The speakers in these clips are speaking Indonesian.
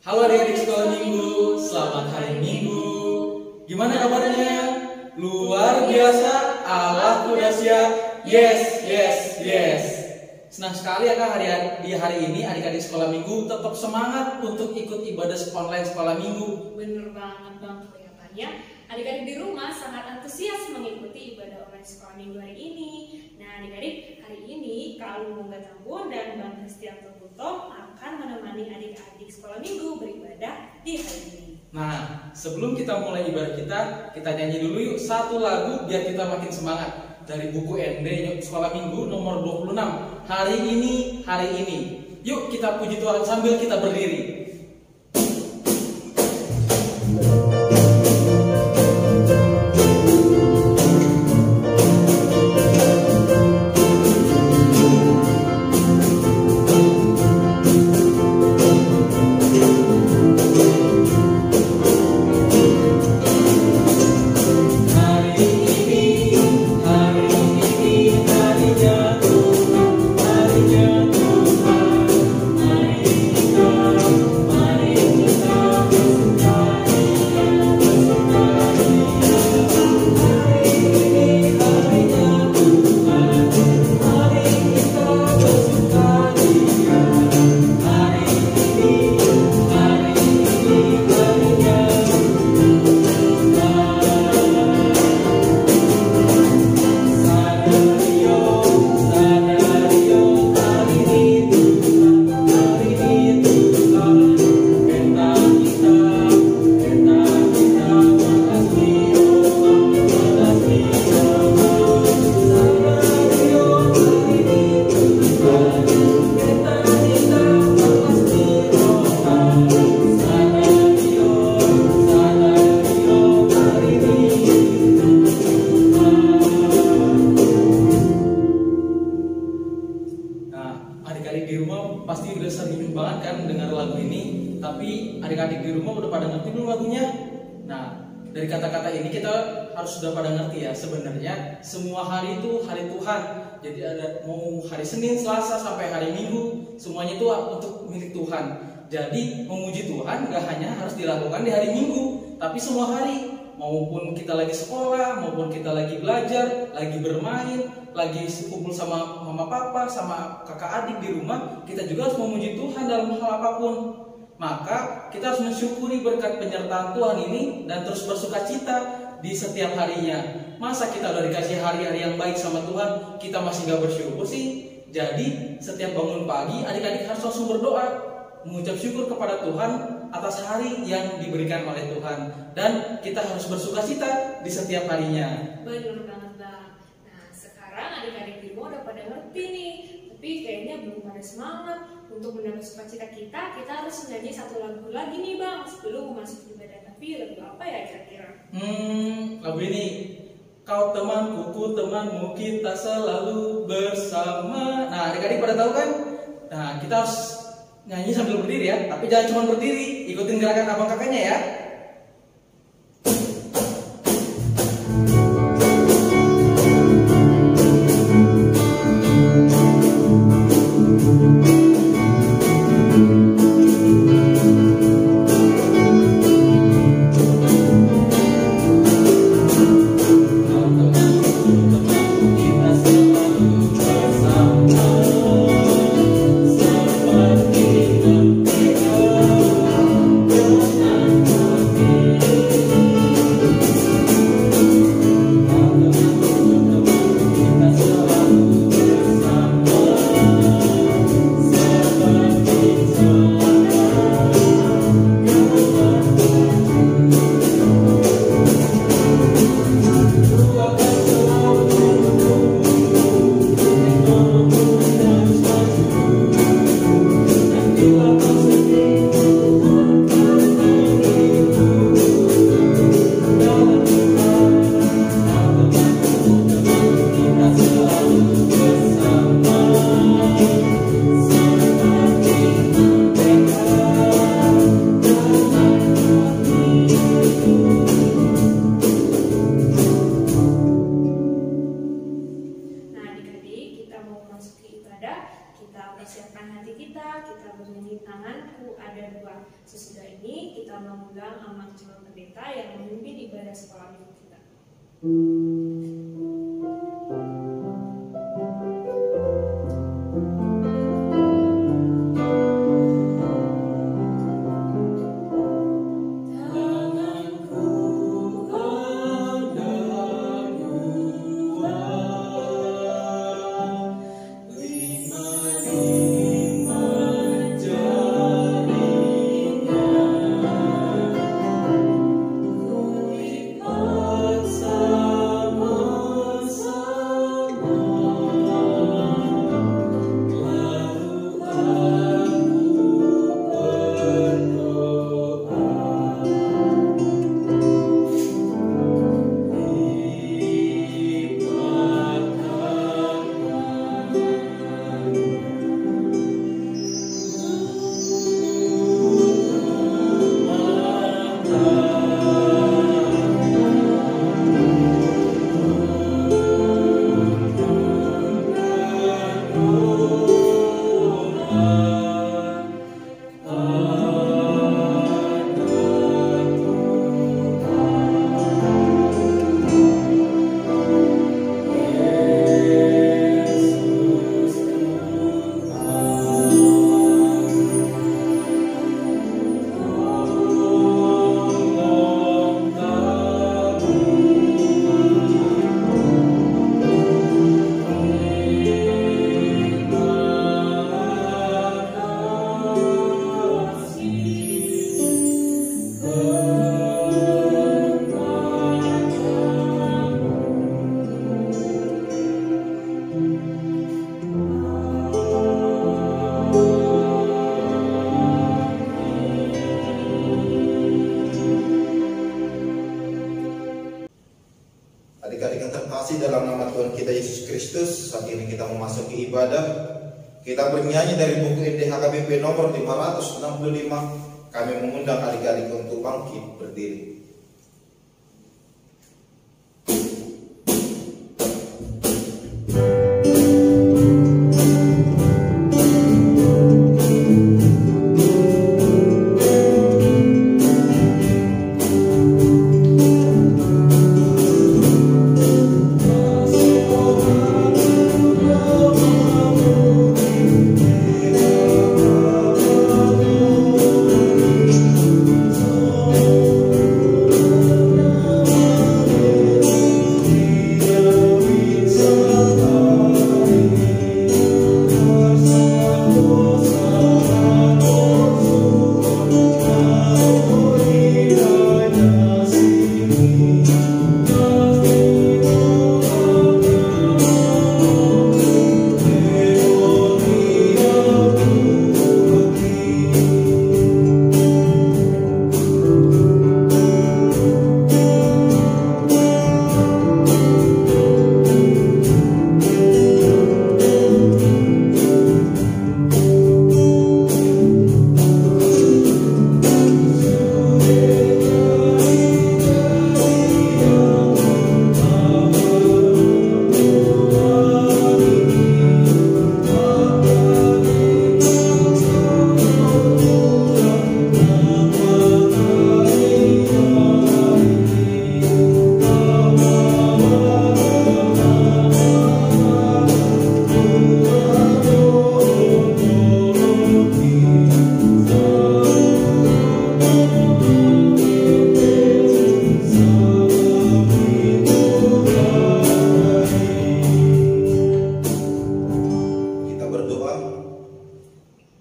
Halo adik-adik sekolah minggu, selamat hari Minggu. Gimana kabarnya? Luar biasa, Allah dahsyat. Yes, yes, yes. Senang sekali ya Kak, di hari ini adik-adik sekolah minggu tetap semangat untuk ikut ibadah online sekolah minggu. Bener banget Bang, kelihatannya adik-adik di rumah sangat antusias mengikuti ibadah online sekolah minggu hari ini. Nah adik-adik, hari ini Kak Lumungga Tambun dan Bang Kristianto Puto akan menemani adik-adik sekolah minggu beribadah di hari ini. Nah, sebelum kita mulai ibadah kita nyanyi dulu yuk satu lagu biar kita makin semangat. Dari buku ND Sekolah Minggu nomor 26. Hari ini. Yuk kita puji Tuhan sambil kita berdiri. Adik-adik di rumah pasti udah sering banget kan dengar lagu ini, tapi adik-adik di rumah udah pada ngerti belum lagunya? Nah, dari kata-kata ini kita harus sudah pada ngerti ya, sebenarnya semua hari itu hari Tuhan. Jadi ada mau hari Senin, Selasa sampai hari Minggu, semuanya itu untuk milik Tuhan. Jadi memuji Tuhan gak hanya harus dilakukan di hari Minggu, tapi semua hari. Maupun kita lagi sekolah, maupun kita lagi belajar, lagi bermain, lagi kumpul sama mama papa, sama kakak adik di rumah, kita juga harus memuji Tuhan dalam hal apapun. Maka kita harus mensyukuri berkat penyertaan Tuhan ini dan terus bersuka cita di setiap harinya. Masa kita udah dikasih hari-hari yang baik sama Tuhan, kita masih gak bersyukur sih? Jadi setiap bangun pagi adik-adik harus langsung berdoa, mengucap syukur kepada Tuhan atas hari yang diberikan oleh Tuhan, dan kita harus bersuka cita di setiap harinya. Bener banget Bang. Nah sekarang adik-adik di rumah udah pada ngerti nih, tapi kayaknya belum pada semangat. Untuk mendapat sukacita kita harus menyanyi satu lagu lagi nih Bang sebelum masuk ibadah. Tapi lagu apa ya kira-kira? Lagu ini. Kau temanku, ku temanmu, kita selalu bersama. Nah adik-adik pada tahu kan? Nah kita harus nyanyi sambil berdiri ya, tapi jangan cuma berdiri, ikutin gerakan abang kakaknya ya. kita persiapkan hati kita bernyanyi tanganku ada dua. Sesudah ini kita mengundang Amak Calon Pendeta yang memimpin ibadah sekolah minggu kita. Adik-adik yang terkasih dalam nama Tuhan kita Yesus Kristus, saat ini kita memasuki ibadah. Kita bernyanyi dari buku NDHKBP nomor 565. Kami mengundang adik-adik untuk bangkit berdiri.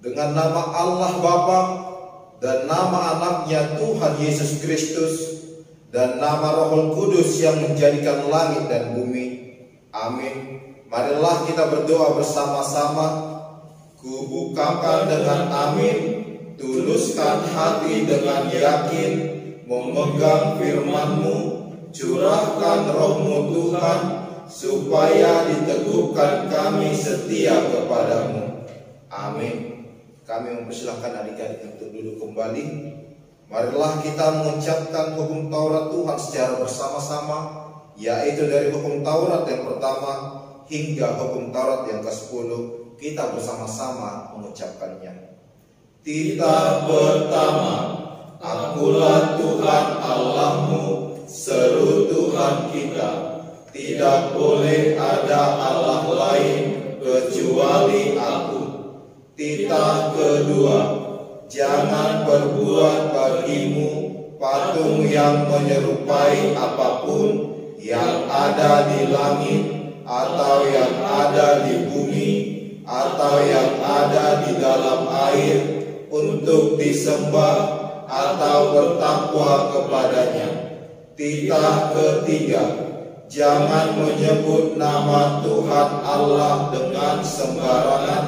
Dengan nama Allah Bapa dan nama anaknya Tuhan Yesus Kristus dan nama Roh Kudus yang menjadikan langit dan bumi. Amin. Marilah kita berdoa bersama-sama. Kubukakan dengan amin, tuluskan hati dengan yakin, memegang firman-Mu, curahkan Roh-Mu Tuhan, supaya diteguhkan kami setia kepadamu. Amin. Kami mempersilahkan adik-adik untuk duduk kembali. Marilah kita mengucapkan hukum Taurat Tuhan secara bersama-sama, yaitu dari hukum Taurat yang pertama, hingga hukum Taurat yang ke-10, kita bersama-sama mengucapkannya. Titah pertama, Akulah Tuhan Allahmu, seru Tuhan kita. Tidak boleh ada Allah lain kecuali Aku. Titah kedua, jangan berbuat bagimu patung yang menyerupai apapun yang ada di langit, atau yang ada di bumi, atau yang ada di dalam air, untuk disembah atau bertakwa kepadanya. Titah ketiga, jangan menyebut nama Tuhan Allah dengan sembarangan,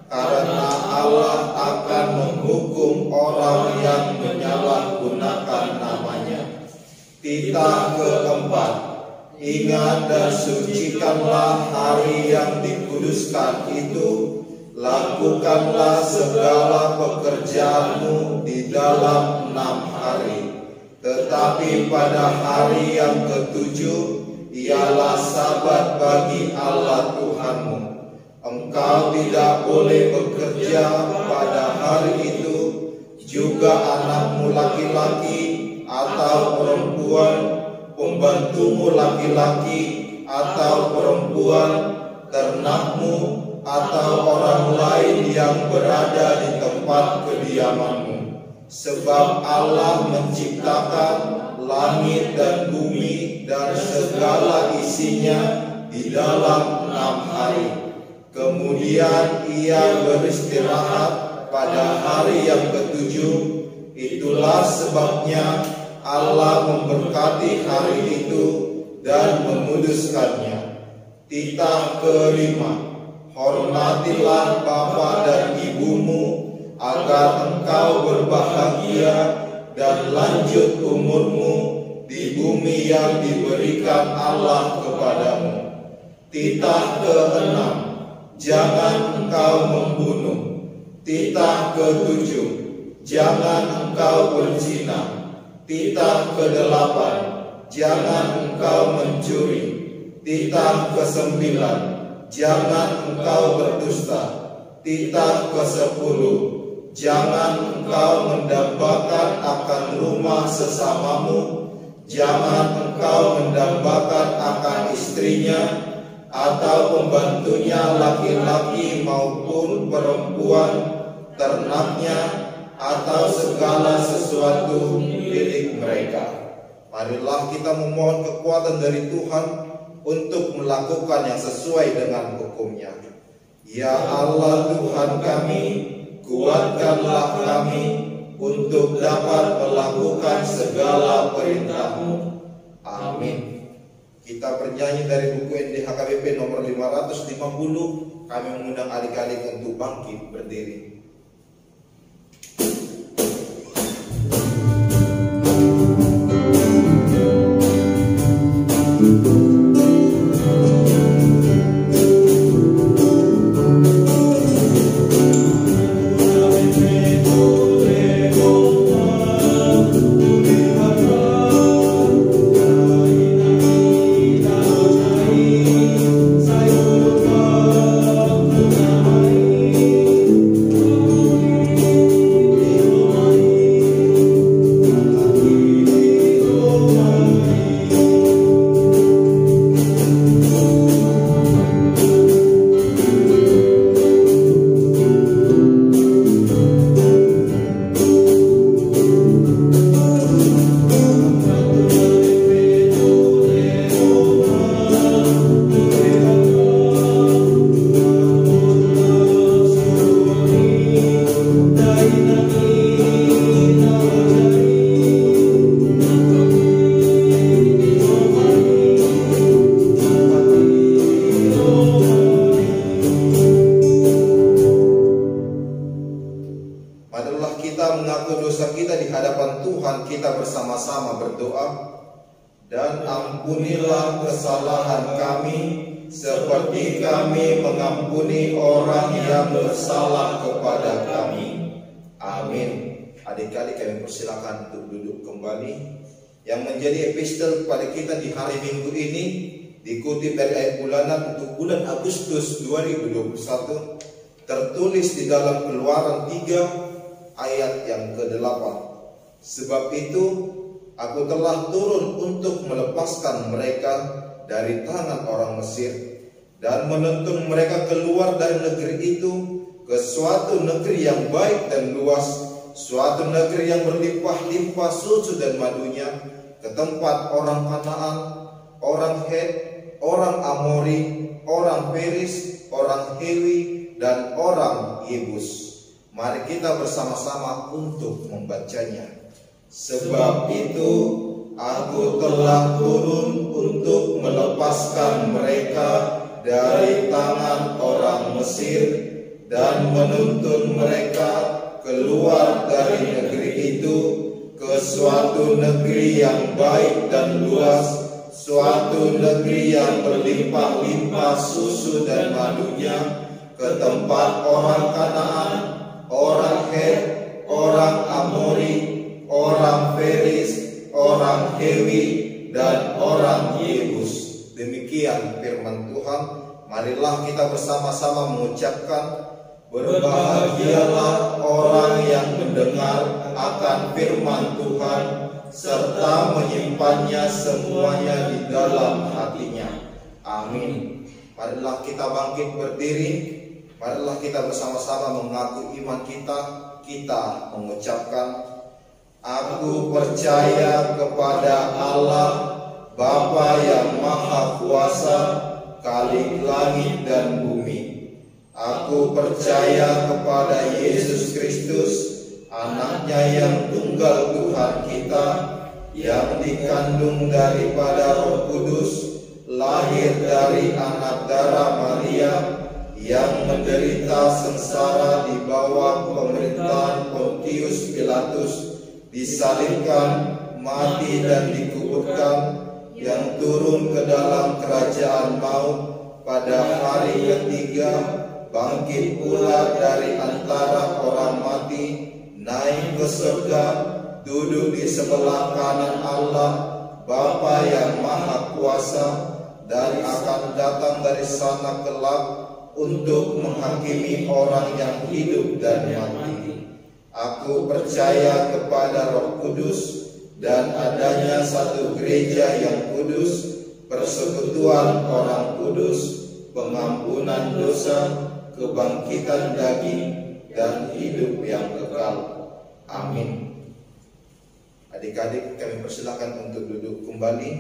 karena Allah akan menghukum orang yang menyalahgunakan namanya. Titah keempat, ingat dan sucikanlah hari yang dikuduskan itu. Lakukanlah segala pekerjaanmu di dalam 6 hari. Tetapi pada hari yang ke-7 ialah Sabat bagi Allah Tuhanmu. Engkau tidak boleh bekerja pada hari itu, juga anakmu laki-laki atau perempuan, pembantumu laki-laki atau perempuan, ternakmu, atau orang lain yang berada di tempat kediamanmu. Sebab Allah menciptakan langit dan bumi dan segala isinya di dalam 6 hari. Kemudian Ia beristirahat pada hari yang ke-7. Itulah sebabnya Allah memberkati hari itu dan menguduskannya. Titah kelima, hormatilah bapa dan ibumu, agar engkau berbahagia dan lanjut umurmu di bumi yang diberikan Allah kepadamu. Titah keenam, jangan engkau membunuh. Titah ke-7, jangan engkau berzina. Titah ke-8, jangan engkau mencuri. Titah ke-9, jangan engkau berdusta. Titah ke-10, jangan engkau mendambakan akan rumah sesamamu. Jangan engkau mendambakan akan istrinya atau pembantunya laki-laki maupun perempuan, ternaknya, atau segala sesuatu milik mereka. Marilah kita memohon kekuatan dari Tuhan untuk melakukan yang sesuai dengan hukum-Nya. Ya Allah Tuhan kami, kuatkanlah kami untuk dapat melakukan segala perintah-Mu. Amin. Kita bernyanyi dari buku NDHKBP nomor 550. Kami mengundang adik-adik untuk bangkit berdiri. Dan ampunilah kesalahan kami, seperti kami mengampuni orang yang bersalah kepada kami. Amin. Adik-adik kami persilakan untuk duduk kembali. Yang menjadi epistel kepada kita di hari Minggu ini Dikutip dari ayat bulanan untuk bulan Agustus 2021, tertulis di dalam Keluaran 3 ayat yang ke-8. Sebab itu aku telah turun untuk melepaskan mereka dari tangan orang Mesir dan menuntun mereka keluar dari negeri itu ke suatu negeri yang baik dan luas, suatu negeri yang berlimpah-limpah susu dan madunya, ke tempat orang Kanaan, orang Het, orang Amori, orang Peris, orang Hewi, dan orang Yebus. Mari kita bersama-sama untuk membacanya. Sebab itu aku telah turun untuk melepaskan mereka dari tangan orang Mesir dan menuntun mereka keluar dari negeri itu ke suatu negeri yang baik dan luas, suatu negeri yang berlimpah-limpah susu dan madunya, ke tempat orang Kanaan, orang Het, orang Amori, orang Peris, orang Hewi, dan orang Yebus. Demikian firman Tuhan. Marilah kita bersama-sama mengucapkan, berbahagialah orang yang mendengar akan firman Tuhan serta menyimpannya semuanya di dalam hatinya. Amin. Marilah kita bangkit berdiri. Marilah kita bersama-sama mengaku iman kita. Kita mengucapkan, aku percaya kepada Allah Bapa yang Maha Kuasa, Khalik langit dan bumi. Aku percaya kepada Yesus Kristus, anaknya yang tunggal Tuhan kita, yang dikandung daripada Roh Kudus, lahir dari anak darah Maria, yang menderita sengsara di bawah pemerintahan Pontius Pilatus, disalibkan, mati dan dikuburkan, yang turun ke dalam kerajaan maut, pada hari ketiga bangkit pula dari antara orang mati, naik ke surga, duduk di sebelah kanan Allah Bapa yang Maha Kuasa, dan akan datang dari sana kelak untuk menghakimi orang yang hidup dan mati. Aku percaya kepada Roh Kudus dan adanya satu gereja yang kudus, persekutuan orang kudus, pengampunan dosa, kebangkitan daging, dan hidup yang kekal. Amin. Adik-adik, kami persilakan untuk duduk kembali.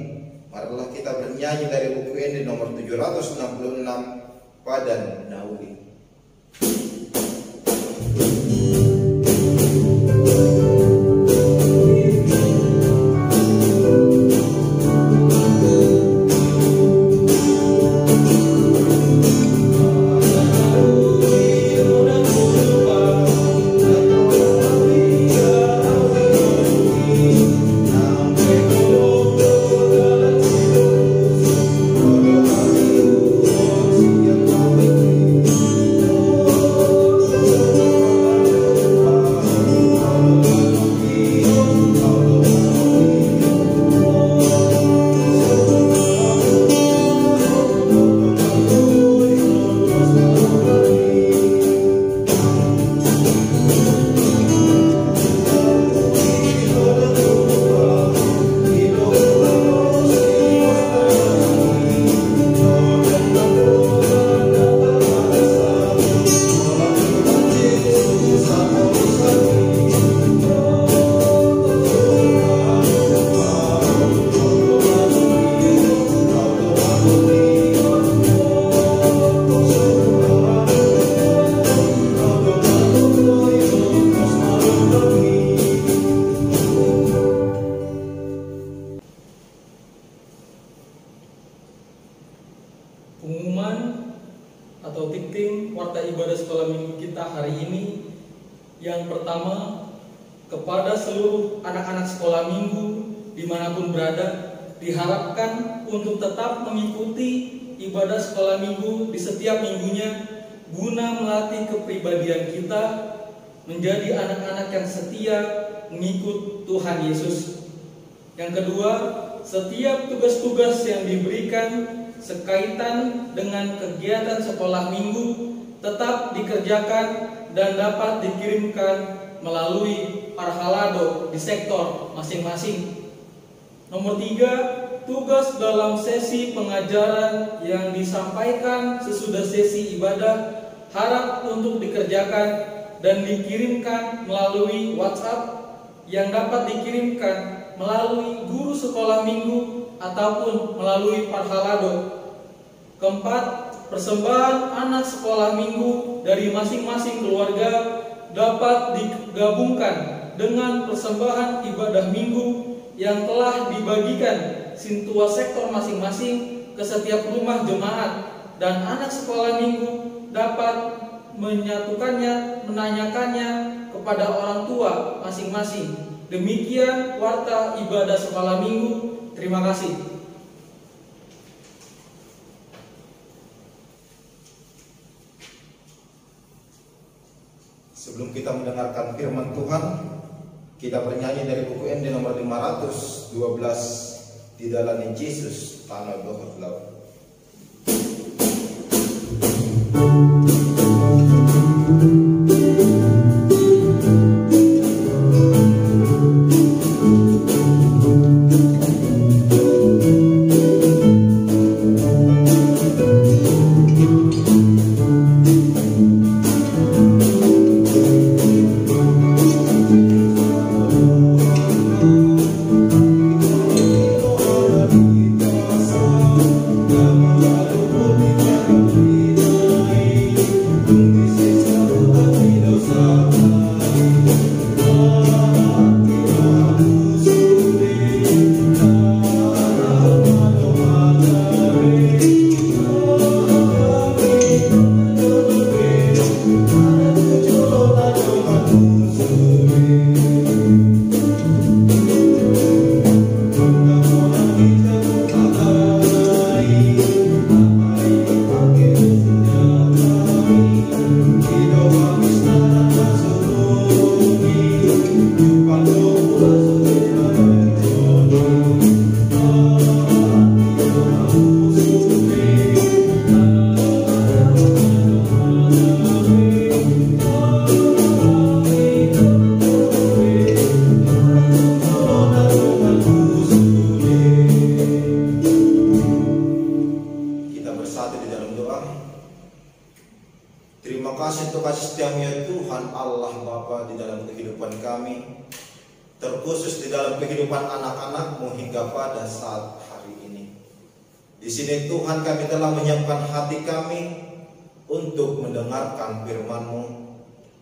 Marilah kita bernyanyi dari buku ini nomor 766, Padan Nauli. Pengumuman atau dikting warta ibadah sekolah minggu kita hari ini. Yang pertama, kepada seluruh anak-anak sekolah minggu dimanapun berada, diharapkan untuk tetap mengikuti ibadah sekolah minggu di setiap minggunya, guna melatih kepribadian kita menjadi anak-anak yang setia mengikut Tuhan Yesus. Yang kedua, setiap tugas-tugas yang diberikan sekaitan dengan kegiatan sekolah minggu tetap dikerjakan dan dapat dikirimkan melalui parhalado di sektor masing-masing. Nomor 3, tugas dalam sesi pengajaran yang disampaikan sesudah sesi ibadah harap untuk dikerjakan dan dikirimkan melalui WhatsApp yang dapat dikirimkan melalui guru sekolah minggu ataupun melalui parhalado. Keempat, persembahan anak sekolah minggu dari masing-masing keluarga dapat digabungkan dengan persembahan ibadah minggu yang telah dibagikan sintua sektor masing-masing ke setiap rumah jemaat, dan anak sekolah minggu dapat menyatukannya, menanyakannya kepada orang tua masing-masing. Demikian warta ibadah sekolah minggu. Terima kasih. Sebelum kita mendengarkan firman Tuhan, kita bernyanyi dari buku ND nomor 512, Di Dalam Yesus Tanah Dohot Laut. Terkhusus di dalam kehidupan anak-anak-Mu hingga pada saat hari ini. Di sini Tuhan, kami telah menyiapkan hati kami untuk mendengarkan firman-Mu.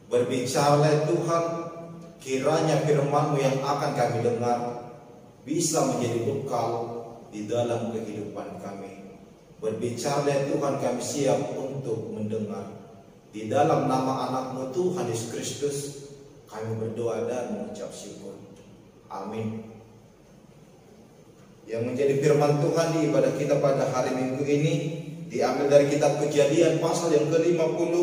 Berbicara Tuhan, kiranya firman-Mu yang akan kami dengar bisa menjadi bekal di dalam kehidupan kami. Berbicara Tuhan, kami siap untuk mendengar. Di dalam nama anak-Mu Tuhan Yesus Kristus, kami berdoa dan mengucap syukur. Amin. Yang menjadi firman Tuhan di ibadah kita pada hari Minggu ini diambil dari kitab Kejadian pasal yang ke-50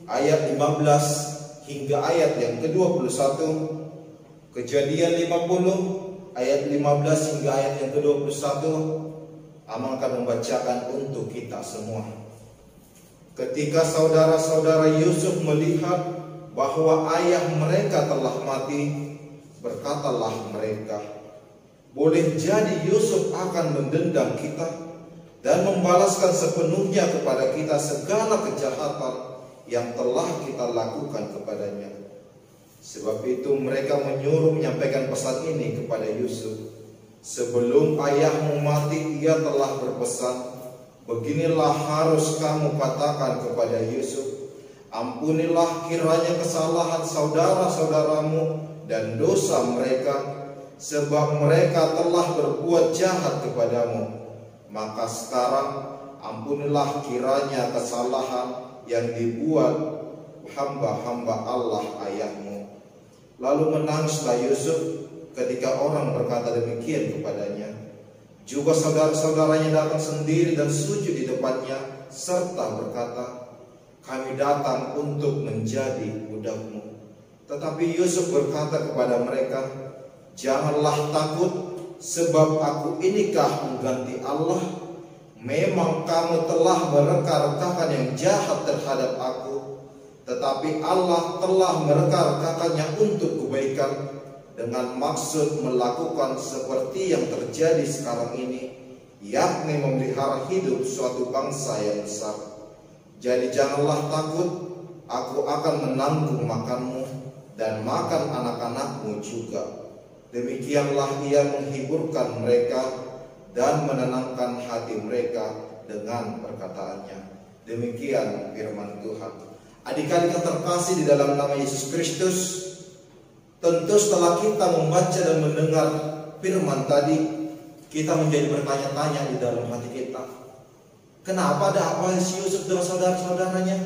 ayat 15 hingga ayat yang ke-21. Kejadian 50 ayat 15 hingga ayat yang ke-21. Amal akan membacakan untuk kita semua. Ketika saudara-saudara Yusuf melihat bahwa ayah mereka telah mati, berkatalah mereka, boleh jadi Yusuf akan mendendam kita dan membalaskan sepenuhnya kepada kita segala kejahatan yang telah kita lakukan kepadanya. Sebab itu mereka menyuruh menyampaikan pesan ini kepada Yusuf. Sebelum ayahmu mati, ia telah berpesan, beginilah harus kamu katakan kepada Yusuf, ampunilah kiranya kesalahan saudara-saudaramu dan dosa mereka, sebab mereka telah berbuat jahat kepadamu. Maka sekarang ampunilah kiranya kesalahan yang dibuat hamba-hamba Allah ayahmu. Lalu menangislah Yusuf ketika orang berkata demikian kepadanya. Juga saudara-saudaranya datang sendiri dan sujud di depannya serta berkata, kami datang untuk menjadi budakmu. Tetapi Yusuf berkata kepada mereka, janganlah takut, sebab aku inikah mengganti Allah? memang kamu telah mereka-rekakan yang jahat terhadap aku, tetapi Allah telah mereka-rekakannya untuk kebaikan, dengan maksud melakukan seperti yang terjadi sekarang ini, yakni memelihara hidup suatu bangsa yang besar. Jadi janganlah takut, aku akan menanggung makanmu dan makan anak-anakmu juga. Demikianlah ia menghiburkan mereka dan menenangkan hati mereka dengan perkataannya. Demikian firman Tuhan. Adik-adik yang terkasih di dalam nama Yesus Kristus, tentu setelah kita membaca dan mendengar firman tadi, kita menjadi bertanya-tanya di dalam hati kita. Kenapa ada apa si Yusuf dengan saudara-saudaranya?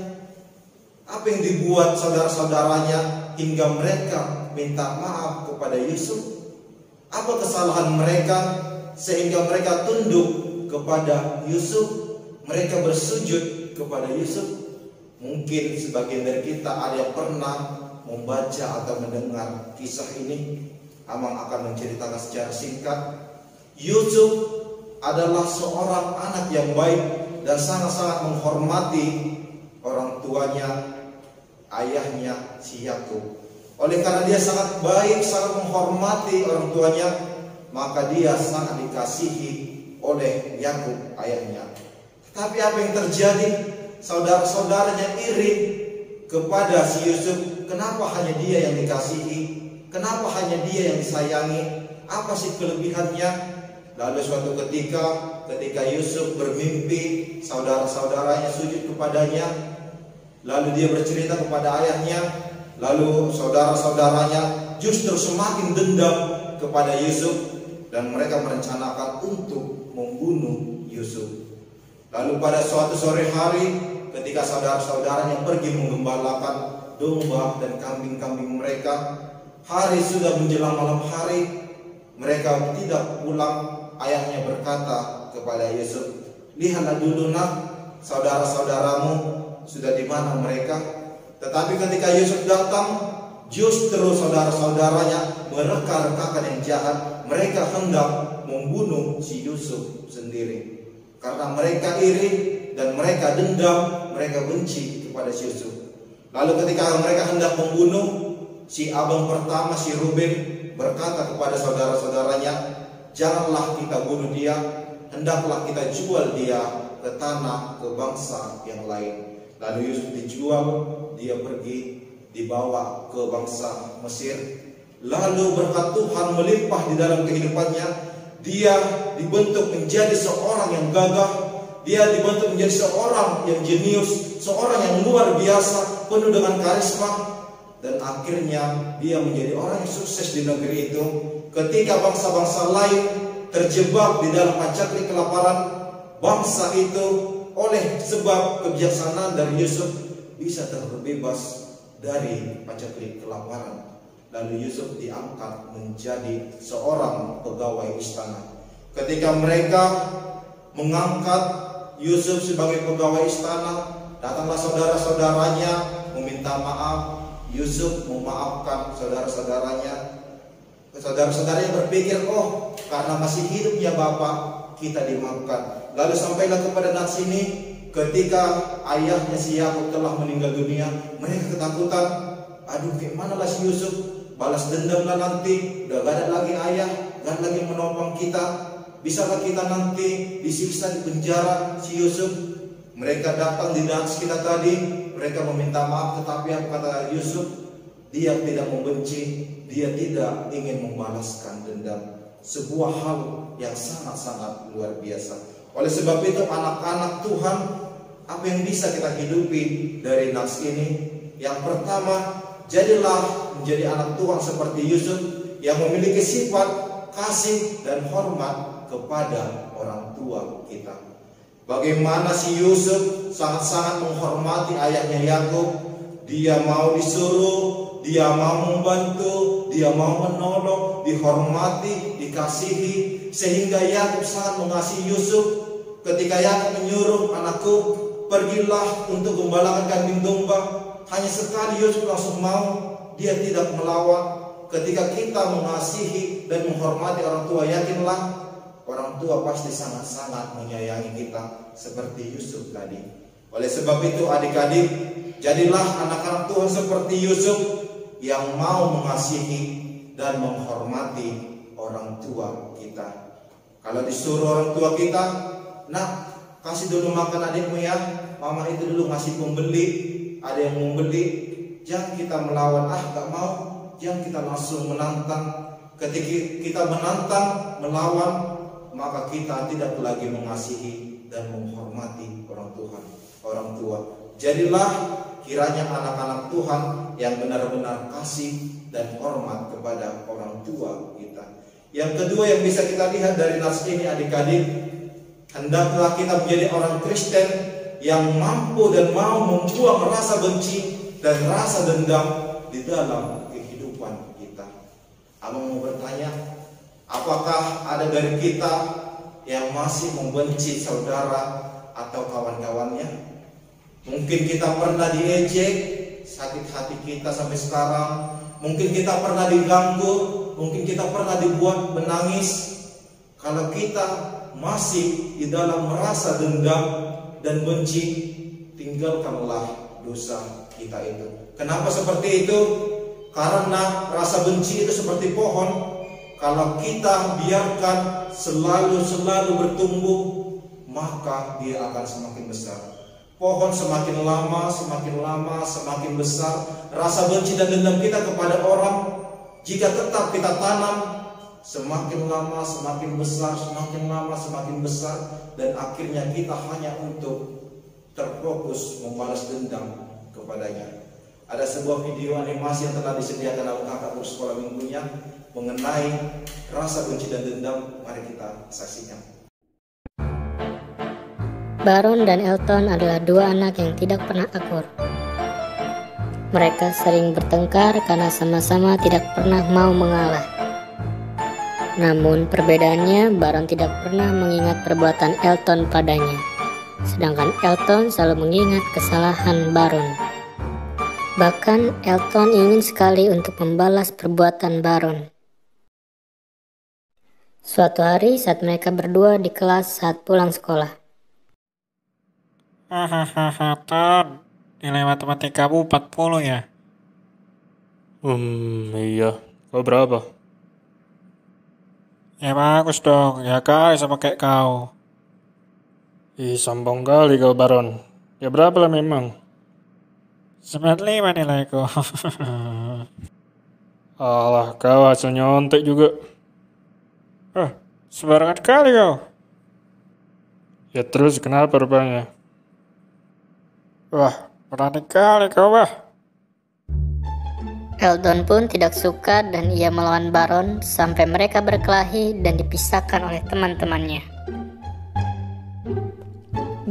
Apa yang dibuat saudara-saudaranya hingga mereka minta maaf kepada Yusuf? Apa kesalahan mereka sehingga mereka tunduk kepada Yusuf? Mereka bersujud kepada Yusuf? Mungkin sebagian dari kita ada yang pernah membaca atau mendengar kisah ini. Amang akan menceritakan secara singkat. Yusuf adalah seorang anak yang baik dan sangat-sangat menghormati orang tuanya, ayahnya si Yakub. Oleh karena dia sangat baik, sangat menghormati orang tuanya, maka dia sangat dikasihi oleh Yakub ayahnya. Tapi apa yang terjadi? Saudara-saudaranya iri kepada si Yusuf. Kenapa hanya dia yang dikasihi? Kenapa hanya dia yang disayangi? Apa sih kelebihannya? Lalu suatu ketika Yusuf bermimpi, saudara-saudaranya sujud kepadanya. Lalu dia bercerita kepada ayahnya. Lalu saudara-saudaranya justru semakin dendam kepada Yusuf, dan mereka merencanakan untuk membunuh Yusuf. Lalu pada suatu sore hari, ketika saudara-saudaranya pergi menggembalakan domba dan kambing-kambing mereka, hari sudah menjelang malam hari, mereka tidak pulang. Ayahnya berkata kepada Yusuf, lihatlah dulu nak, saudara-saudaramu sudah di mana mereka. Tetapi ketika Yusuf datang, justru saudara-saudaranya mereka-rekakan yang jahat. Mereka hendak membunuh si Yusuf sendiri, karena mereka iri dan mereka dendam, mereka benci kepada si Yusuf. Lalu ketika mereka hendak membunuh, si abang pertama, si Ruben, berkata kepada saudara-saudaranya, janganlah kita bunuh dia, hendaklah kita jual dia ke tanah, ke bangsa yang lain. Lalu Yusuf dijual, dia pergi, dibawa ke bangsa Mesir. Lalu berkat Tuhan melimpah di dalam kehidupannya. Dia dibentuk menjadi seorang yang gagah, dia dibentuk menjadi seorang yang jenius, seorang yang luar biasa, penuh dengan karisma. Dan akhirnya dia menjadi orang yang sukses di negeri itu. Ketika bangsa-bangsa lain terjebak di dalam pacaklik kelaparan, bangsa itu oleh sebab kebijaksanaan dari Yusuf bisa terbebas dari pacaklik kelaparan. Lalu Yusuf diangkat menjadi seorang pegawai istana. Ketika mereka mengangkat Yusuf sebagai pegawai istana, datanglah saudara-saudaranya meminta maaf. Yusuf memaafkan saudara-saudaranya. Saudara-saudaranya berpikir, oh karena masih hidupnya bapak, kita dimaafkan. Lalu sampailah kepada nas ini, ketika ayahnya si Yakub telah meninggal dunia, mereka ketakutan. Aduh, gimana lah si Yusuf, balas dendam lah nanti, udah gak ada lagi ayah, gak ada lagi menopang kita. Bisakah kita nanti disiksa di penjara si Yusuf? Mereka datang di nas kita tadi, mereka meminta maaf, tetapi apa kata Yusuf? Dia tidak membenci, dia tidak ingin membalaskan dendam. Sebuah hal yang sangat-sangat luar biasa. Oleh sebab itu anak-anak Tuhan, apa yang bisa kita hidupi dari nas ini? Yang pertama, jadilah menjadi anak Tuhan seperti Yusuf, yang memiliki sifat kasih dan hormat kepada orang tua kita. Bagaimana si Yusuf sangat-sangat menghormati ayahnya Yakub. Dia mau disuruh, dia mau membantu, dia mau menolong, dihormati, dikasihi, sehingga Yakub sangat mengasihi Yusuf. Ketika Yakub menyuruh, anakku, pergilah untuk gembalakan kambing domba, hanya sekali Yusuf langsung mau, dia tidak melawan. Ketika kita mengasihi dan menghormati orang tua, yakinlah orang tua pasti sangat-sangat menyayangi kita seperti Yusuf tadi. Oleh sebab itu adik-adik, jadilah anak-anak Tuhan seperti Yusuf yang mau mengasihi dan menghormati orang tua kita. Kalau disuruh orang tua kita, "Nak, kasih dulu makan adikmu ya, mama itu dulu ngasih pembeli, ada yang membeli." Jangan kita melawan, gak mau. Jangan kita langsung menantang. Ketika kita menantang, melawan, maka kita tidak lagi mengasihi dan menghormati orang tua. Jadilah kiranya anak-anak Tuhan yang benar-benar kasih dan hormat kepada orang tua kita. Yang kedua yang bisa kita lihat dari nas ini adik-adik, hendaklah kita menjadi orang Kristen yang mampu dan mau membuang rasa benci dan rasa dendam di dalam kehidupan kita. Abang mau bertanya, apakah ada dari kita yang masih membenci saudara atau kawan-kawannya? Mungkin kita pernah diejek, sakit hati kita sampai sekarang. Mungkin kita pernah diganggu, mungkin kita pernah dibuat menangis. Kalau kita masih di dalam merasa dendam dan benci, tinggalkanlah dosa kita itu. Kenapa seperti itu? Karena rasa benci itu seperti pohon. Kalau kita biarkan selalu bertumbuh, maka dia akan semakin besar. Pohon semakin lama semakin besar. Rasa benci dan dendam kita kepada orang, jika tetap kita tanam, semakin lama semakin besar, dan akhirnya kita hanya untuk terfokus membalas dendam kepadanya. Ada sebuah video animasi yang telah disediakan oleh kakak sekolah minggunya mengenai rasa benci dan dendam. Mari kita saksikan. Baron dan Elton adalah dua anak yang tidak pernah akur. Mereka sering bertengkar karena sama-sama tidak pernah mau mengalah. Namun perbedaannya, Baron tidak pernah mengingat perbuatan Elton padanya, sedangkan Elton selalu mengingat kesalahan Baron. Bahkan Elton ingin sekali untuk membalas perbuatan Baron. Suatu hari saat mereka berdua di kelas saat pulang sekolah. Hahaha, Ton, nilai matematikamu 40 ya? Iya. Kau berapa? Ya bagus dong, ya kali sama kayak kau. Ih, sombong kali kau, Baron. Ya berapa lah memang? 95 nilaiku. Alah, kau asal nyontek juga. Sembarangan kali kau. Ya terus kenapa rupanya? Wah, berani kali kau, wah. Elton pun tidak suka dan ia melawan Baron sampai mereka berkelahi dan dipisahkan oleh teman-temannya.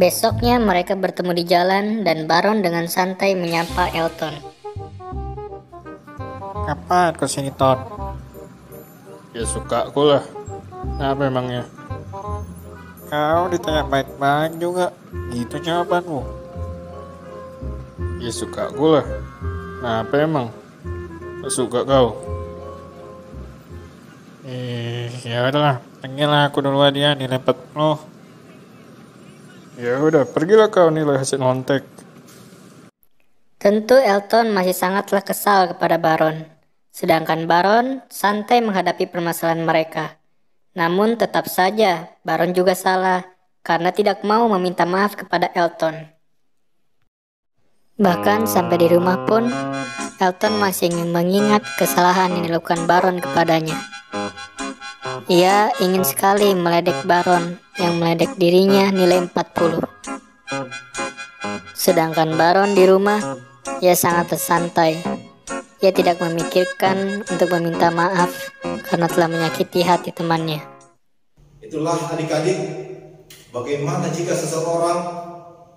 Besoknya mereka bertemu di jalan dan Baron dengan santai menyapa Elton. Kapan kau sini, Ton? Ya suka aku lah. Apa emangnya? Kau ditanya baik-baik juga, gitu jawabanmu. Ya suka aku lah. Apa emang? Gak suka kau? Ya udahlah, panggillah aku dulu dia nilai 40. Ya udah, pergilah kau nilai hasil ngontek. Tentu Elton masih sangatlah kesal kepada Baron, sedangkan Baron santai menghadapi permasalahan mereka. Namun tetap saja Baron juga salah karena tidak mau meminta maaf kepada Elton. Bahkan sampai di rumah pun Elton masih ingin mengingat kesalahan yang dilakukan Baron kepadanya. Ia ingin sekali meledek Baron yang meledek dirinya nilai 40. Sedangkan Baron di rumah, ia sangat santai. Ia tidak memikirkan untuk meminta maaf karena telah menyakiti hati temannya. Itulah adik-adik, bagaimana jika seseorang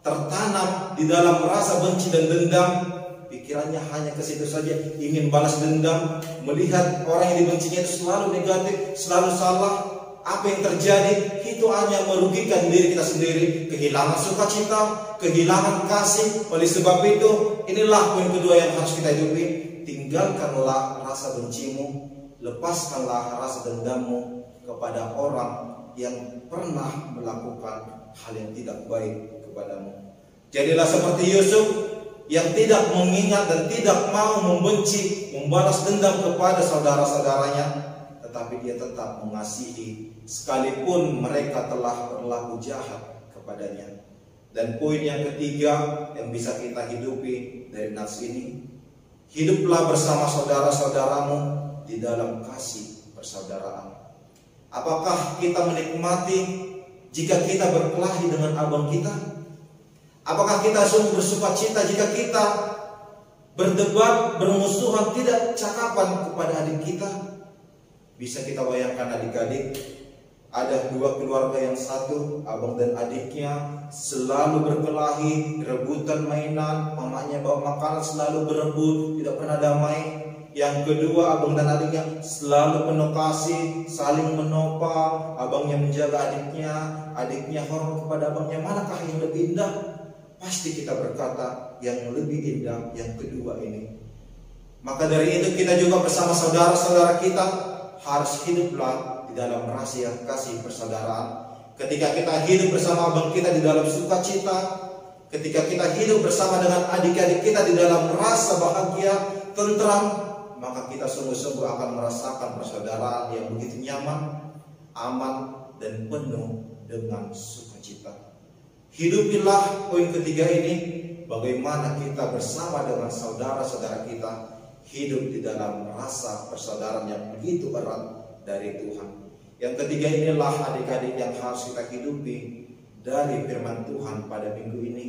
tertanam di dalam rasa benci dan dendam, pikirannya hanya ke situ saja, ingin balas dendam, melihat orang yang dibencinya itu selalu negatif, selalu salah. Apa yang terjadi itu hanya merugikan diri kita sendiri, kehilangan sukacita, kehilangan kasih. Oleh sebab itu, inilah poin kedua yang harus kita hidupi. Tinggalkanlah rasa bencimu, lepaskanlah rasa dendammu kepada orang yang pernah melakukan hal yang tidak baik kepadamu. Jadilah seperti Yusuf yang tidak mengingat dan tidak mau membenci, membalas dendam kepada saudara-saudaranya, tetapi dia tetap mengasihi sekalipun mereka telah berlaku jahat kepadanya. Dan poin yang ketiga yang bisa kita hidupi dari nas ini, hiduplah bersama saudara-saudaramu di dalam kasih persaudaraan. Apakah kita menikmati jika kita berkelahi dengan abang kita? Apakah kita sungguh bersukacita jika kita berdebat, bermusuhan, tidak cakapan kepada adik kita? Bisa kita bayangkan adik-adik, ada dua keluarga yang satu, abang dan adiknya selalu berkelahi, rebutan mainan, mamanya bawa makanan selalu berebut, tidak pernah damai. Yang kedua, abang dan adiknya selalu penuh kasih, saling menopang, abangnya menjaga adiknya hormat kepada abangnya. Manakah yang lebih indah? Pasti kita berkata yang lebih indah yang kedua ini. Maka dari itu kita juga bersama saudara-saudara kita harus hiduplah di dalam rahasia kasih persaudaraan. Ketika kita hidup bersama abang kita di dalam sukacita, ketika kita hidup bersama dengan adik-adik kita di dalam rasa bahagia, tentram, maka kita sungguh-sungguh akan merasakan persaudaraan yang begitu nyaman, aman, dan penuh dengan sukacita. Hidupilah poin ketiga ini, bagaimana kita bersama dengan saudara-saudara kita hidup di dalam rasa persaudaraan yang begitu erat dari Tuhan. Yang ketiga inilah adik-adik yang harus kita hidupi dari firman Tuhan pada minggu ini.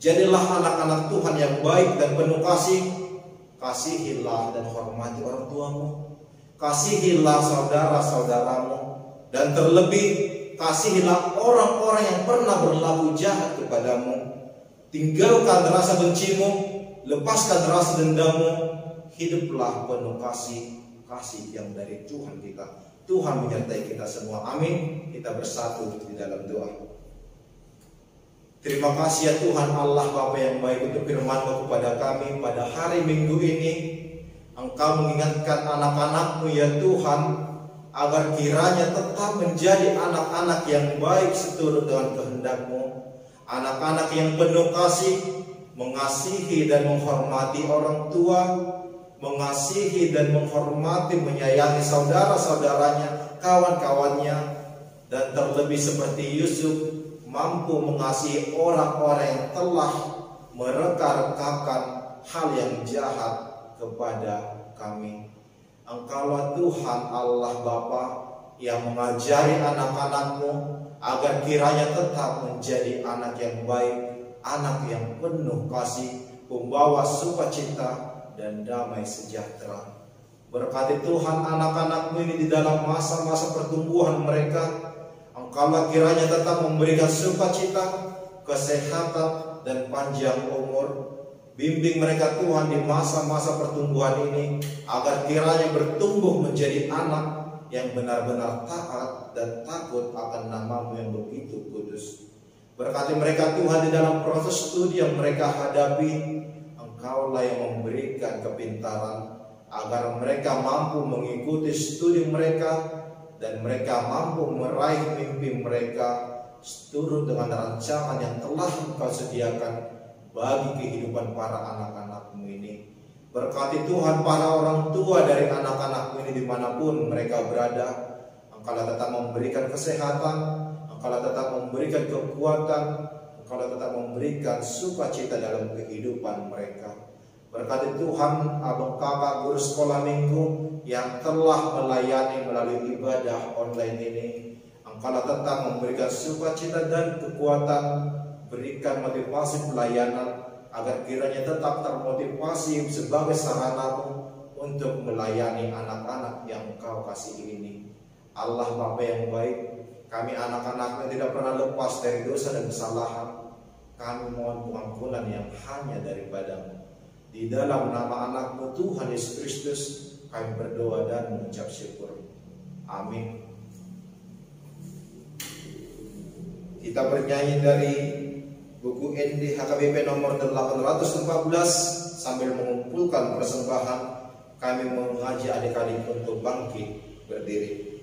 Jadilah anak-anak Tuhan yang baik dan penuh kasih. Kasihilah dan hormati orang tuamu, kasihilah saudara-saudaramu, dan terlebih kasihilah orang-orang yang pernah berlaku jahat kepadamu. Tinggalkan rasa bencimu, lepaskan rasa dendammu, hiduplah penuh kasih yang dari Tuhan kita. Tuhan menyertai kita semua. Amin. Kita bersatu di dalam doa. Terima kasih ya Tuhan Allah Bapa yang baik untuk firman-Mu kepada kami pada hari Minggu ini. Engkau mengingatkan anak-anak-Mu ya Tuhan, agar kiranya tetap menjadi anak-anak yang baik seturut dengan kehendak-Mu. Anak-anak yang penuh kasih, mengasihi dan menghormati orang tua, mengasihi dan menghormati, menyayangi saudara-saudaranya, kawan-kawannya, dan terlebih seperti Yusuf, mampu mengasihi orang-orang yang telah mereka-rekakan hal yang jahat kepada kami. Engkaulah Tuhan Allah Bapa yang mengajari anak-anak-Mu agar kiranya tetap menjadi anak yang baik, anak yang penuh kasih, pembawa sukacita dan damai sejahtera. Berkati Tuhan anak-anak-Mu ini di dalam masa-masa pertumbuhan mereka. Engkaulah kiranya tetap memberikan sukacita, kesehatan, dan panjang umur. Bimbing mereka Tuhan di masa-masa pertumbuhan ini, agar kiranya bertumbuh menjadi anak yang benar-benar taat dan takut akan nama-Mu yang begitu kudus. Berkati mereka Tuhan di dalam proses studi yang mereka hadapi. Engkaulah yang memberikan kepintaran agar mereka mampu mengikuti studi mereka dan mereka mampu meraih mimpi mereka seturut dengan rancangan yang telah Engkau sediakan bagi kehidupan para anak-anak-Mu ini. Berkati Tuhan para orang tua dari anak-anak-Mu ini dimanapun mereka berada. Engkaulah tetap memberikan kesehatan, Engkaulah tetap memberikan kekuatan, Engkaulah tetap memberikan sukacita dalam kehidupan mereka. Berkati Tuhan abang kakak guru sekolah minggu yang telah melayani melalui ibadah online ini. Engkaulah tetap memberikan sukacita dan kekuatan, berikan motivasi pelayanan agar kiranya tetap termotivasi sebagai sarana-Mu untuk melayani anak-anak yang Engkau kasihi ini. Allah Bapa yang baik, kami anak-anak-Mu tidak pernah lepas dari dosa dan kesalahan. Kami mohon pengampunan yang hanya daripada-Mu. Di dalam nama anak-Mu Tuhan Yesus Kristus kami berdoa dan mengucap syukur. Amin. Kita bernyanyi dari buku ND HKBP nomor 814 sambil mengumpulkan persembahan. Kami mengajak adik-adik untuk bangkit berdiri.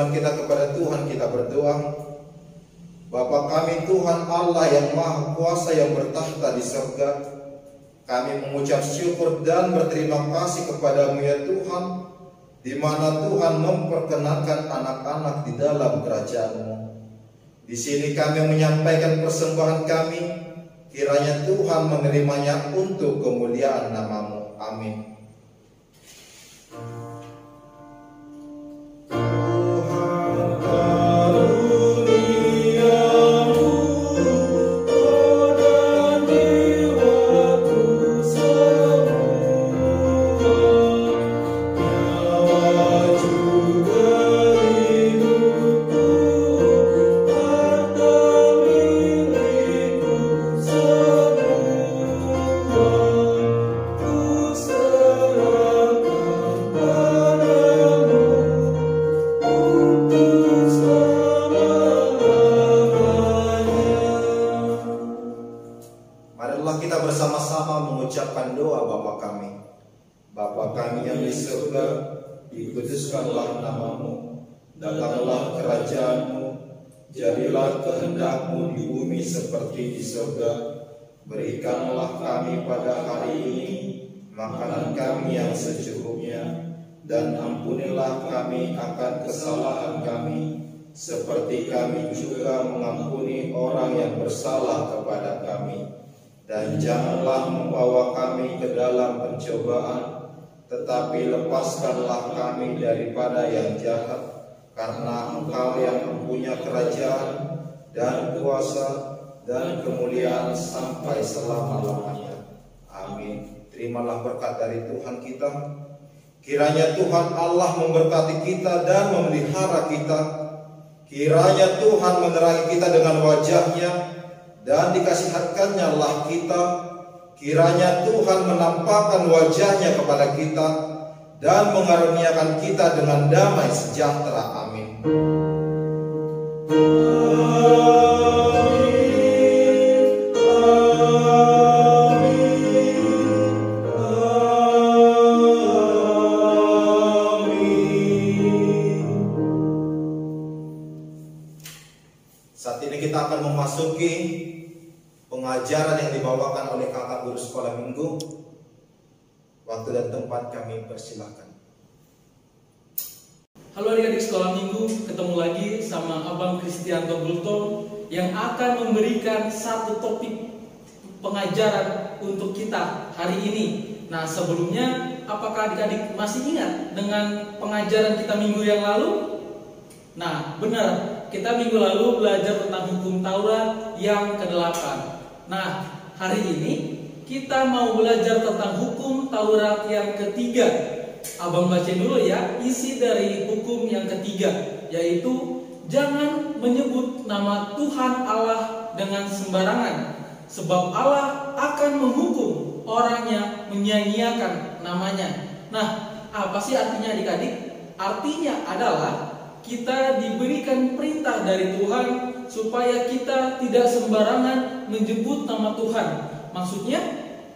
persembahan kita kepada Tuhan, kita berdoa. Bapa kami Tuhan Allah yang Maha Kuasa yang bertahta di surga, kami mengucap syukur dan berterima kasih kepadamu ya Tuhan, di mana Tuhan memperkenankan anak-anak di dalam kerajaan-Mu. Di sini kami menyampaikan persembahan kami, kiranya Tuhan menerimanya untuk kemuliaan nama-Mu. Amin. Mengucapkan doa Bapa kami. Bapa kami yang di surga, dikuduskanlah nama-Mu, datanglah kerajaan-Mu, jadilah kehendak-Mu di bumi seperti di surga. Berikanlah kami pada hari ini makanan kami yang secukupnya, dan ampunilah kami akan kesalahan kami, seperti kami juga mengampuni orang yang bersalah kepada kami. Dan janganlah membawa kami ke dalam pencobaan, tetapi lepaskanlah kami daripada yang jahat, karena Engkau yang mempunyai kerajaan dan kuasa dan kemuliaan sampai selama-lamanya. Amin. Terimalah berkat dari Tuhan kita. Kiranya Tuhan Allah memberkati kita dan memelihara kita. Kiranya Tuhan menerangi kita dengan wajah-Nya dan dikasihatkannya lah kita. Kiranya Tuhan menampakkan wajah-Nya kepada kita dan mengaruniakan kita dengan damai sejahtera. Amin. Saat ini kita akan memasuki pengajaran yang dibawakan oleh kakak guru sekolah minggu. Waktu dan tempat kami persilahkan. Halo adik-adik sekolah minggu, ketemu lagi sama Abang Kristianto Bulto yang akan memberikan satu topik pengajaran untuk kita hari ini. Nah sebelumnya, apakah adik-adik masih ingat dengan pengajaran kita minggu yang lalu? Nah benar, kita minggu lalu belajar tentang hukum Taurat yang ke-8. Nah, hari ini kita mau belajar tentang hukum Taurat yang ketiga. Abang baca dulu ya, isi dari hukum yang ketiga, yaitu jangan menyebut nama Tuhan Allah dengan sembarangan, sebab Allah akan menghukum orang yang menyia-nyiakan namanya. Nah, apa sih artinya adik-adik? Artinya adalah kita diberikan perintah dari Tuhan supaya kita tidak sembarangan menyebut nama Tuhan. Maksudnya,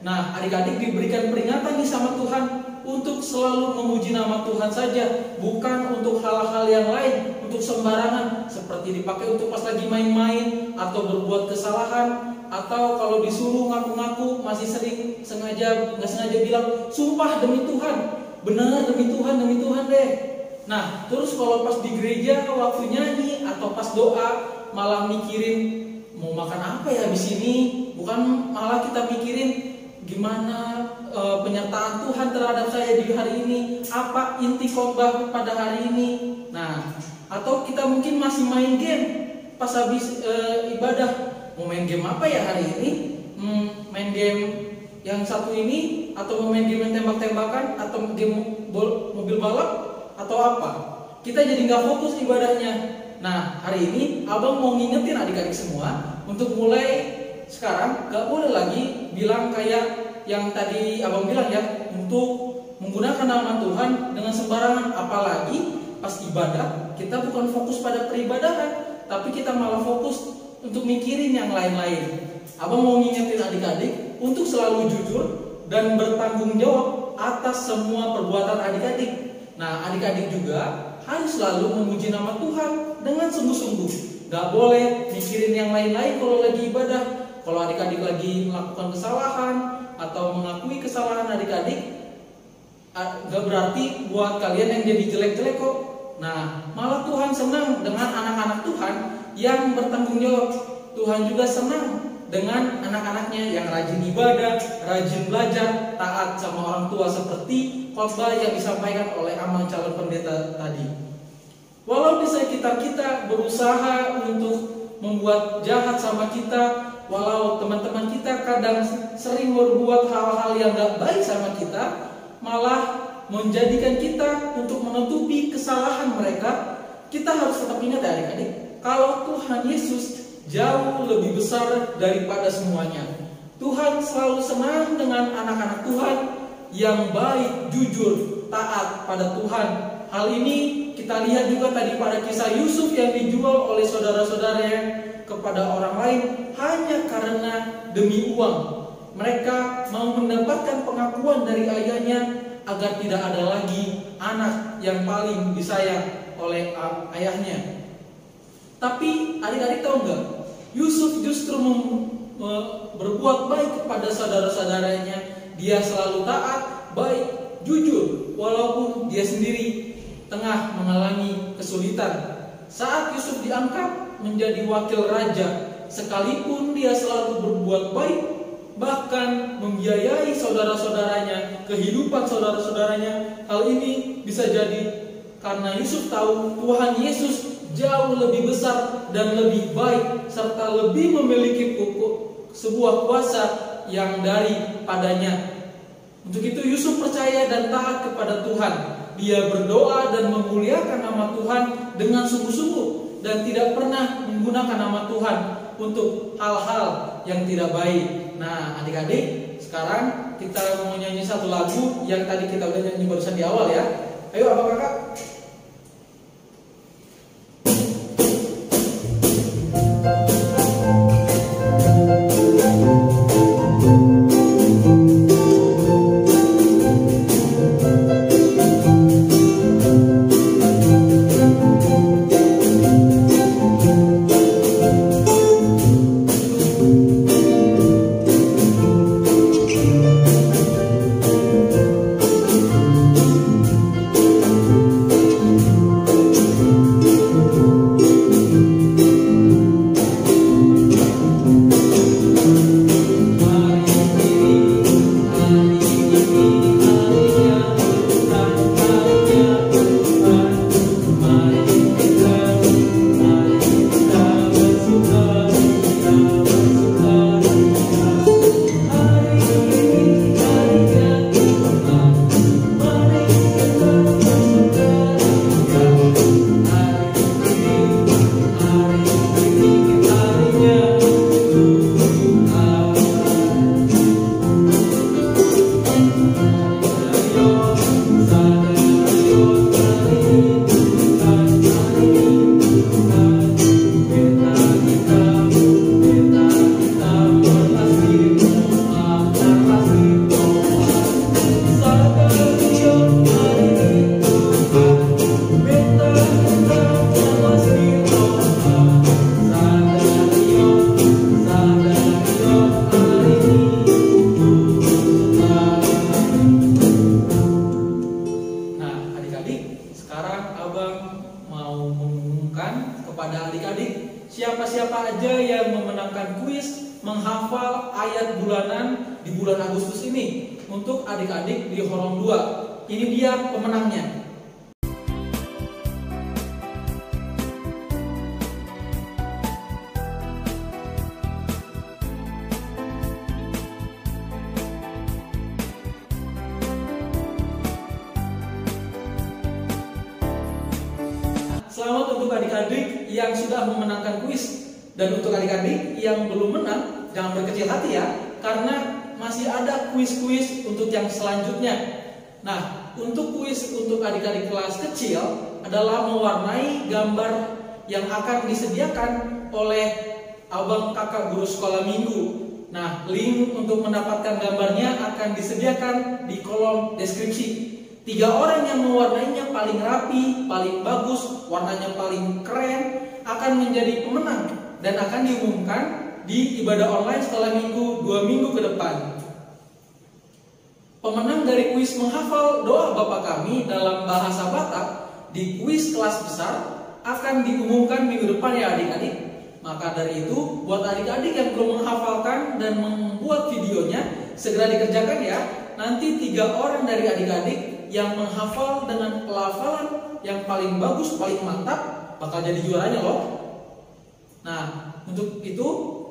nah adik-adik diberikan peringatan nih sama Tuhan untuk selalu memuji nama Tuhan saja, bukan untuk hal-hal yang lain, untuk sembarangan, seperti dipakai untuk pas lagi main-main atau berbuat kesalahan, atau kalau disuruh ngaku-ngaku masih sering nggak sengaja bilang sumpah demi Tuhan, benar demi Tuhan deh. Nah, terus kalau pas di gereja waktu nyanyi atau pas doa malah mikirin mau makan apa ya habis ini, bukan malah kita mikirin gimana penyertaan Tuhan terhadap saya di hari ini, apa inti khotbah pada hari ini. Nah, atau kita mungkin masih main game pas habis ibadah, mau main game apa ya hari ini? Main game yang satu ini, atau mau main game yang tembak-tembakan, atau game mobil balap, atau apa? Kita jadi nggak fokus ibadahnya. Nah, hari ini abang mau ngingetin adik-adik semua untuk mulai sekarang gak boleh lagi bilang kayak yang tadi abang bilang ya, untuk menggunakan nama Tuhan dengan sembarangan. Apalagi pas ibadah kita bukan fokus pada peribadahan, tapi kita malah fokus untuk mikirin yang lain-lain. Abang mau ngingetin adik-adik untuk selalu jujur dan bertanggung jawab atas semua perbuatan adik-adik. Nah, adik-adik juga harus selalu memuji nama Tuhan dengan sungguh-sungguh. Gak boleh mikirin yang lain-lain kalau lagi ibadah. Kalau adik-adik lagi melakukan kesalahan atau mengakui kesalahan adik-adik, gak berarti buat kalian yang jadi jelek-jelek kok. Nah, malah Tuhan senang dengan anak-anak Tuhan yang bertanggung jawab. Tuhan juga senang dengan anak-anaknya yang rajin ibadah, rajin belajar, taat sama orang tua seperti khotbah yang disampaikan oleh Amang calon pendeta tadi. Walau di sekitar kita berusaha untuk membuat jahat sama kita, walau teman-teman kita kadang sering berbuat hal-hal yang gak baik sama kita, malah menjadikan kita untuk menutupi kesalahan mereka, kita harus tetap ingat ya adik-adik, kalau Tuhan Yesus jauh lebih besar daripada semuanya. Tuhan selalu senang dengan anak-anak Tuhan yang baik, jujur, taat pada Tuhan. Hal ini kita lihat juga tadi pada kisah Yusuf yang dijual oleh saudara-saudaranya kepada orang lain hanya karena demi uang. Mereka mau mendapatkan pengakuan dari ayahnya agar tidak ada lagi anak yang paling disayang oleh ayahnya. Tapi adik-adik tahu nggak? Yusuf justru berbuat baik kepada saudara-saudaranya. Dia selalu taat, baik, jujur, walaupun dia sendiri tengah mengalami kesulitan. Saat Yusuf diangkat menjadi wakil raja, sekalipun dia selalu berbuat baik, bahkan membiayai saudara-saudaranya, kehidupan saudara-saudaranya, hal ini bisa jadi karena Yusuf tahu Tuhan Yesus jauh lebih besar dan lebih baik serta lebih memiliki sebuah kuasa yang daripadanya. Untuk itu Yusuf percaya dan taat kepada Tuhan. Dia berdoa dan memuliakan nama Tuhan dengan sungguh-sungguh dan tidak pernah menggunakan nama Tuhan untuk hal-hal yang tidak baik. Nah, adik-adik, sekarang kita mau nyanyi satu lagu yang tadi kita udah nyanyi barusan di awal ya. Ayo abang kakak. Siapa-siapa aja yang memenangkan kuis menghafal ayat bulanan di bulan Agustus ini untuk adik-adik di Horong 2. Ini dia pemenangnya. Selamat untuk adik-adik yang sudah memenangkan kuis. Dan untuk adik-adik yang belum menang, jangan berkecil hati ya, karena masih ada kuis-kuis untuk yang selanjutnya. Nah, untuk kuis untuk adik-adik kelas kecil adalah mewarnai gambar yang akan disediakan oleh abang kakak guru sekolah minggu. Nah, link untuk mendapatkan gambarnya akan disediakan di kolom deskripsi. 3 orang yang mewarnainya paling rapi, paling bagus, warnanya paling keren akan menjadi pemenang dan akan diumumkan di ibadah online setelah 2 minggu ke depan. Pemenang dari kuis menghafal doa Bapa Kami dalam bahasa Batak di kuis kelas besar akan diumumkan minggu depan ya adik-adik. Maka dari itu, buat adik-adik yang belum menghafalkan dan membuat videonya, segera dikerjakan ya. Nanti 3 orang dari adik-adik yang menghafal dengan pelafalan yang paling bagus, paling mantap, bakal jadi juaranya loh. Nah, untuk itu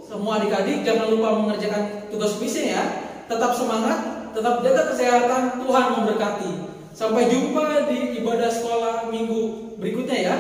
semua adik-adik jangan lupa mengerjakan tugas kuisnya ya. Tetap semangat, tetap jaga kesehatan, Tuhan memberkati. Sampai jumpa di ibadah sekolah minggu berikutnya ya.